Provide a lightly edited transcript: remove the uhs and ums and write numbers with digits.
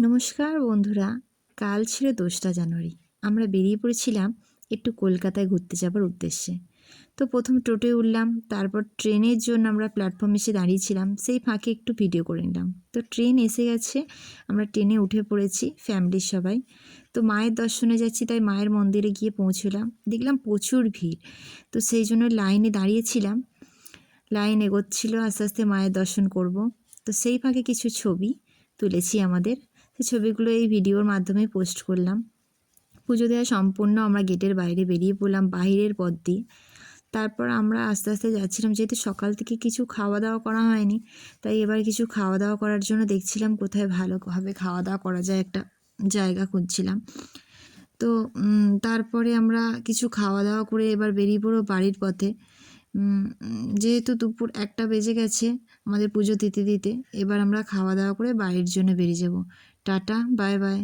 নমস্কার বন্ধুরা। কাল ছিল ২রা জানুয়ারি। আমরা বেরিয়ে পড়েছিলাম একটু কলকাতায় ঘুরতে যাবার উদ্দেশ্যে। তো প্রথম টোটোয় উঠলাম, তারপর ট্রেনের জন্য আমরা প্ল্যাটফর্মে এসে দাঁড়িয়েছিলাম। সেই ফাঁকে একটু ভিডিও করে নিলাম। তো ট্রেন এসে গেছে, আমরা ট্রেনে উঠে পড়েছি ফ্যামিলির সবাই। তো মায়ের দর্শনে যাচ্ছি, তাই মায়ের মন্দিরে গিয়ে পৌঁছলাম। দেখলাম প্রচুর ভিড়, তো সেই জন্য লাইনে দাঁড়িয়েছিলাম। লাইন এগোচ্ছিল, আস্তে আস্তে মায়ের দর্শন করব। তো সেই ফাঁকে কিছু ছবি তুলেছি আমাদের, সেই ছবিগুলো এই ভিডিওর মাধ্যমে পোস্ট করলাম। পুজো দেওয়া সম্পূর্ণ আমরা গেটের বাইরে বেরিয়ে পড়লাম, বাইরের পথ দিয়ে। তারপর আমরা আস্তে আস্তে যাচ্ছিলাম, যেহেতু সকাল থেকে কিছু খাওয়া দাওয়া করা হয়নি, তাই এবার কিছু খাওয়া দাওয়া করার জন্য দেখছিলাম কোথায় ভালোভাবে খাওয়া দাওয়া করা যায়, একটা জায়গা খুঁজছিলাম। তো তারপরে আমরা কিছু খাওয়া দাওয়া করে এবার বেরিয়ে পড়ব বাড়ির পথে। যেহেতু দুপুর 1টা বেজে গেছে আমাদের পুজো দিতে দিতে, এবার আমরা খাওয়া দাওয়া করে বাড়ির জন্য বেরিয়ে যাব। Tata, bye bye.